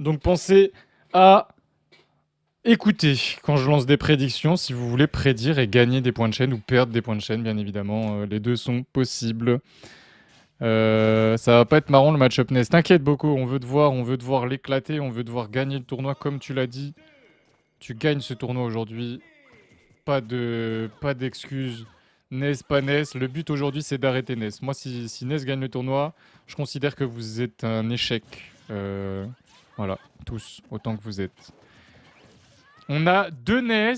Donc pensez à écouter quand je lance des prédictions si vous voulez prédire et gagner des points de chaîne ou perdre des points de chaîne, bien évidemment. Les deux sont possibles. Ça va pas être marrant le match-up NES. T'inquiète beaucoup, on veut te voir l'éclater, on veut te voir gagner le tournoi comme tu l'as dit. Tu gagnes ce tournoi aujourd'hui. Pas d'excuses. NES, pas NES. Le but aujourd'hui, c'est d'arrêter NES. Moi, si NES gagne le tournoi, je considère que vous êtes un échec. Voilà, tous, autant que vous êtes. On a 2 NES,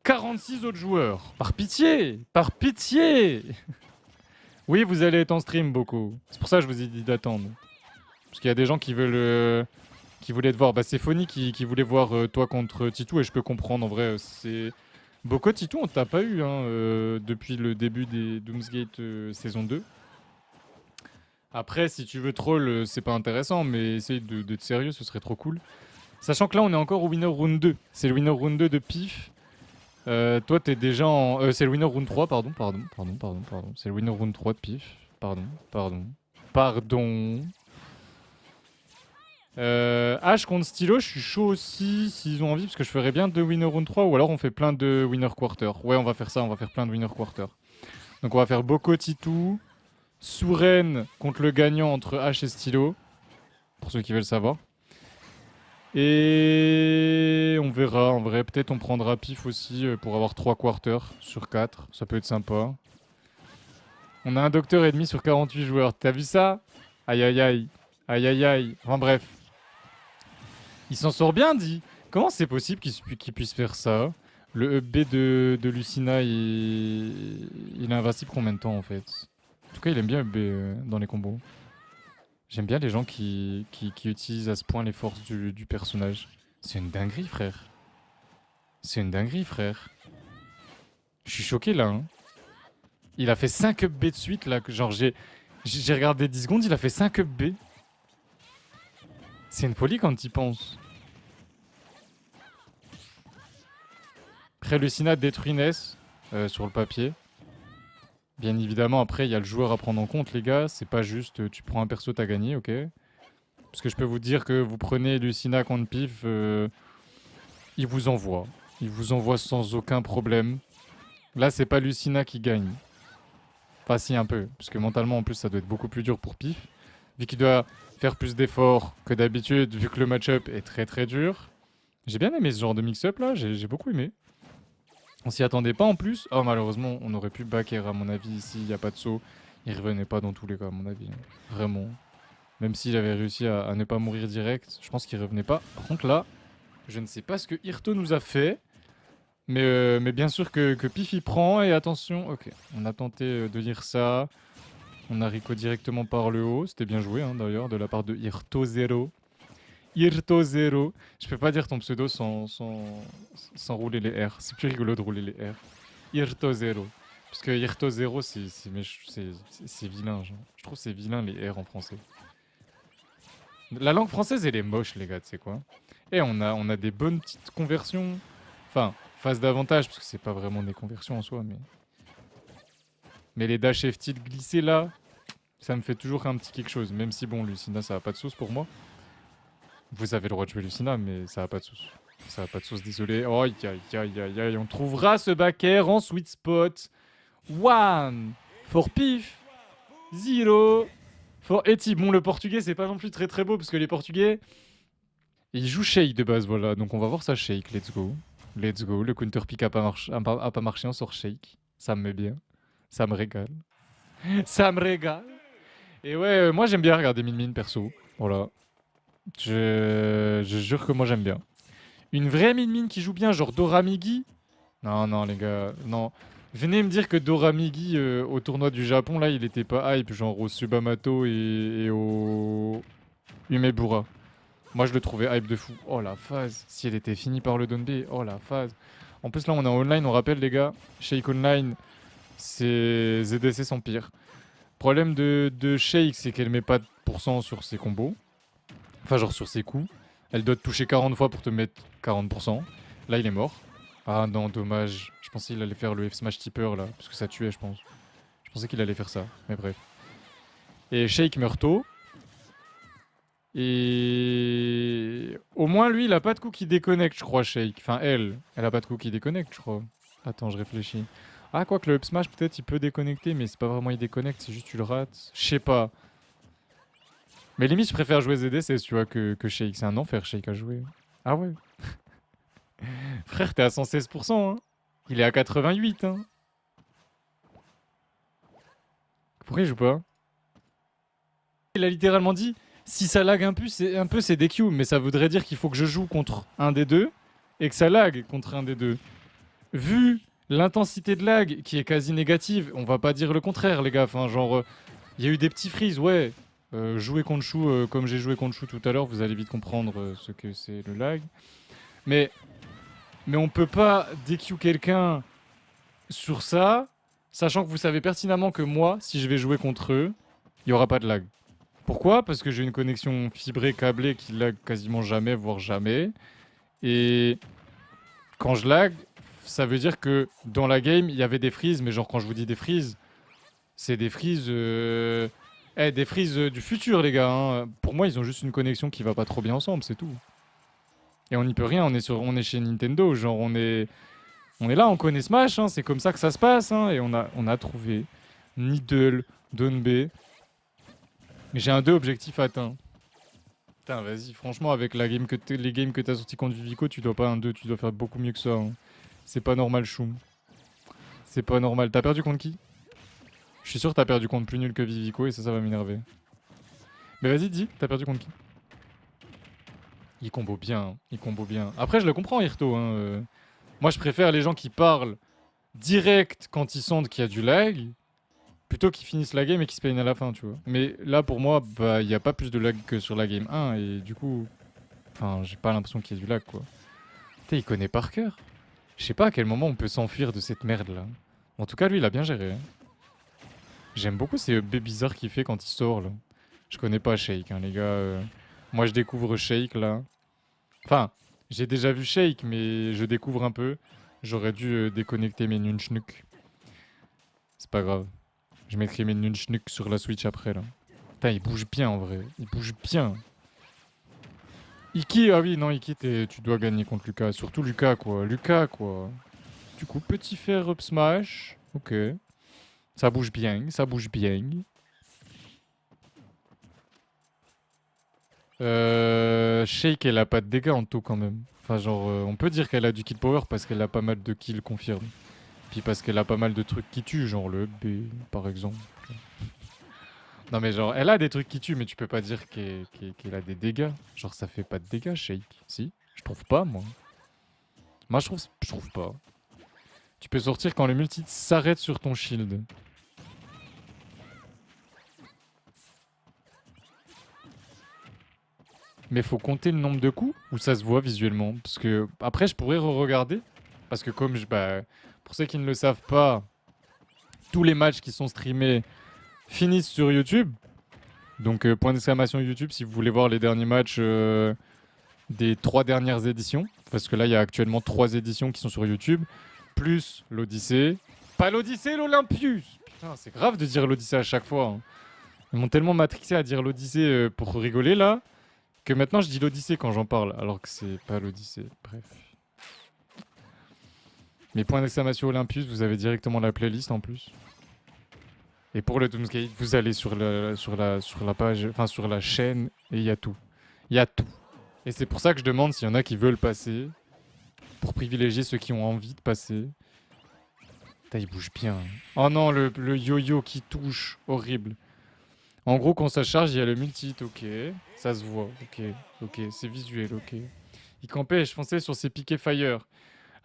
46 autres joueurs. Par pitié! Par pitié! Oui, vous allez être en stream beaucoup. C'est pour ça que je vous ai dit d'attendre. Parce qu'il y a des gens qui veulent... qui voulaient te voir. Bah, c'est Phony qui voulait voir toi contre Titou et je peux comprendre en vrai. C'est... Boko Titou, on t'a pas eu hein, depuis le début des Doomsgate saison 2. Après, si tu veux troll, c'est pas intéressant, mais essaye d'être sérieux, ce serait trop cool. Sachant que là, on est encore au Winner Round 2. C'est le Winner Round 2 de Pif. Toi, t'es déjà en... c'est le Winner Round 3, pardon. C'est le Winner Round 3 de Pif. Pardon. H contre Stylo, je suis chaud aussi s'ils ont envie, parce que je ferais bien 2 Winner Round 3, ou alors on fait plein de Winner Quarter. Ouais, on va faire ça, on va faire plein de Winner Quarter. Donc on va faire Boko Titou, Souren contre le gagnant entre H et Stylo, pour ceux qui veulent savoir. Et on verra, en vrai, peut-être on prendra Pif aussi pour avoir 3 quarters sur 4, ça peut être sympa. On a un docteur et demi sur 48 joueurs, t'as vu ça? Aïe aïe aïe, aïe aïe aïe, enfin bref. Il s'en sort bien, dit. Comment c'est possible qu'il puisse faire ça? Le EB de Lucina, il est invincible combien de temps en fait? En tout cas, il aime bien EB dans les combos. J'aime bien les gens qui utilisent à ce point les forces du personnage. C'est une dinguerie, frère. C'est une dinguerie, frère. Je suis choqué là. Hein. Il a fait 5 up B de suite là. Genre, j'ai regardé 10 secondes, il a fait 5 up B. C'est une folie quand tu y penses. Après, Lucina détruit Ness sur le papier. Bien évidemment, après, il y a le joueur à prendre en compte, les gars. C'est pas juste tu prends un perso, t'as gagné, ok? Parce que je peux vous dire que vous prenez Lucina contre Pif, il vous envoie. Il vous envoie sans aucun problème. Là, c'est pas Lucina qui gagne. Enfin, si, un peu. Parce que mentalement, en plus, ça doit être beaucoup plus dur pour Pif. Vu qu'il doit faire plus d'efforts que d'habitude, vu que le match-up est très très dur. J'ai bien aimé ce genre de mix-up là, j'ai beaucoup aimé. On s'y attendait pas en plus. Oh, malheureusement, on aurait pu backer à mon avis ici, il n'y a pas de saut. Il revenait pas dans tous les cas, à mon avis. Vraiment. Même s'il avait réussi à ne pas mourir direct, je pense qu'il revenait pas. Par contre là, je ne sais pas ce que Hirto nous a fait. Mais bien sûr que Pif y prend. Et attention, ok. On a tenté de lire ça. On a Rico directement par le haut. C'était bien joué hein, d'ailleurs de la part de Hirto 0. Hirto 0. Je peux pas dire ton pseudo sans rouler les R. C'est plus rigolo de rouler les R. Hirto 0. Parce que Hirto 0, c'est vilain. Genre. Je trouve c'est vilain les R en français. La langue française, elle est moche, les gars, tu sais quoi. Et on a des bonnes petites conversions. Enfin, phase d'avantage, parce que c'est pas vraiment des conversions en soi, mais. Mais les dash FT glissés là, ça me fait toujours un petit quelque chose. Même si, bon, Lucina, ça a pas de sauce pour moi. Vous avez le droit de jouer Lucina, mais ça a pas de sauce. Ça a pas de sauce, désolé. Oh, aïe, aïe, aïe, aïe, aïe. On trouvera ce backer en sweet spot. One for Pif. Zero for Eti. Bon, le portugais, c'est pas non plus très très beau, parce que les portugais, ils jouent Shake de base, voilà. Donc on va voir ça Shake, let's go. Let's go. Le counter pick a pas marché, on sort Shake. Ça me met bien. Ça me régale. Ça me régale. Et ouais, moi j'aime bien regarder Min Min perso. Voilà. Je jure que moi j'aime bien. Une vraie Min Min qui joue bien, genre Doramigi. Non, non, les gars, non. Venez me dire que Doramigi au tournoi du Japon, là, il était pas hype, genre au Subamato et au Umebura. Moi, je le trouvais hype de fou. Oh la phase. Si elle était finie par le Donbe, oh la phase. En plus, là, on est en online, on rappelle, les gars. Shake Online, c'est ZDC sans pire. Problème de Shake, c'est qu'elle met pas de pourcent sur ses combos. Enfin, genre sur ses coups. Elle doit te toucher 40 fois pour te mettre 40%. Là, il est mort. Ah non, dommage. Je pensais qu'il allait faire le F-Smash Tipper, là. Parce que ça tuait, je pense. Je pensais qu'il allait faire ça. Mais bref. Et Shake meurt tôt. Au moins, lui, il a pas de coup qui déconnecte, je crois, Shake. Enfin, elle a pas de coup qui déconnecte, je crois. Attends, je réfléchis. Ah, quoi que le up smash, peut-être, il peut déconnecter, mais c'est pas vraiment il déconnecte, c'est juste tu le rates. Je sais pas. Mais limite, je préfère jouer ZDC, tu vois, que Shake. C'est un enfer, Shake, à jouer. Ah ouais. Frère, t'es à 116%, hein. Il est à 88, hein. Pourquoi il joue pas? Il a littéralement dit, si ça lag un peu c'est DQ, mais ça voudrait dire qu'il faut que je joue contre un des deux et que ça lag contre un des deux. Vu l'intensité de lag qui est quasi négative, on va pas dire le contraire, les gars. Enfin, genre, il y a eu des petits freezes, ouais. Jouer contre Chou comme j'ai joué contre Chou tout à l'heure, vous allez vite comprendre ce que c'est le lag. Mais on peut pas DQ quelqu'un sur ça, sachant que vous savez pertinemment que moi, si je vais jouer contre eux, il y aura pas de lag. Pourquoi? Parce que j'ai une connexion fibrée câblée qui lag quasiment jamais, voire jamais. Et quand je lag, ça veut dire que dans la game, il y avait des freezes, mais genre quand je vous dis des freezes, c'est des freezes... des freezes du futur, les gars. Hein. Pour moi, ils ont juste une connexion qui va pas trop bien ensemble, c'est tout. Et on n'y peut rien, on est chez Nintendo, genre on est là, on connaît Smash, hein, c'est comme ça que ça se passe, hein, et on a trouvé Needle, Donbe. J'ai un 2 objectif atteint. Putain, vas-y, franchement, avec les games que t'as sorti contre Vivico, tu dois pas un 2, tu dois faire beaucoup mieux que ça. Hein. C'est pas normal, Choum. C'est pas normal. T'as perdu contre qui? Je suis sûr que t'as perdu contre plus nul que Vivico et ça va m'énerver. Mais vas-y, dis, t'as perdu contre qui? Il combo bien, hein, il combo bien. Après, je le comprends, Hirto. Hein, Moi, je préfère les gens qui parlent direct quand ils sentent qu'il y a du lag, plutôt qu'ils finissent la game et qu'ils se plaignent à la fin, tu vois. Mais là, pour moi, bah, il n'y a pas plus de lag que sur la game 1, et du coup, enfin, j'ai pas l'impression qu'il y ait du lag, quoi. Putain, il connaît par cœur. Je sais pas à quel moment on peut s'enfuir de cette merde-là. En tout cas, lui, il a bien géré. Hein. J'aime beaucoup ces B bizarres qu'il fait quand il sort, là. Je connais pas Shake, hein, les gars. Moi, je découvre Shake, là. Enfin, j'ai déjà vu Shake, mais je découvre un peu. J'aurais dû déconnecter mes nunchnuks. C'est pas grave. Je mettrai mes nunchnuks sur la Switch après, là. Putain, il bouge bien, en vrai. Il bouge bien. Iki, ah oui, non, Iki, tu dois gagner contre Lucas. Surtout Lucas, quoi. Lucas, quoi. Du coup, petit fer up smash. Ok. Ça bouge bien, ça bouge bien. Shake, elle a pas de dégâts en tout, quand même. Enfin, genre, on peut dire qu'elle a du kill power parce qu'elle a pas mal de kills confirmés. Puis parce qu'elle a pas mal de trucs qui tuent, genre le B, par exemple. Non mais genre, elle a des trucs qui tuent, mais tu peux pas dire qu'elle a des dégâts. Genre, ça fait pas de dégâts, Shake. Si? Je trouve pas, moi. Moi, je trouve pas. Tu peux sortir quand le multi s'arrête sur ton shield. Mais faut compter le nombre de coups ou ça se voit visuellement? Parce que après, je pourrais re-regarder. Parce que comme bah, pour ceux qui ne le savent pas, tous les matchs qui sont streamés finissent sur YouTube. Donc point d'exclamation YouTube si vous voulez voir les derniers matchs des 3 dernières éditions. Parce que là, il y a actuellement 3 éditions qui sont sur YouTube. Plus l'Odyssée. Pas l'Odyssée, l'Olympius. Putain, c'est grave de dire l'Odyssée à chaque fois. Hein. Ils m'ont tellement matrixé à dire l'Odyssée pour rigoler là, que maintenant je dis l'Odyssée quand j'en parle, alors que c'est pas l'Odyssée. Bref. Mais point d'exclamation Olympus, vous avez directement la playlist en plus. Et pour le Doomsgate, vous allez sur la page, enfin sur la chaîne, et il y a tout. Il y a tout. Et c'est pour ça que je demande s'il y en a qui veulent passer, pour privilégier ceux qui ont envie de passer. Putain, il bouge bien. Oh non, le yo-yo qui touche, horrible. En gros, quand ça charge, il y a le multi, ok. Ça se voit, ok. Ok, c'est visuel, ok. Il campait, je fonçais sur ses piquets fire.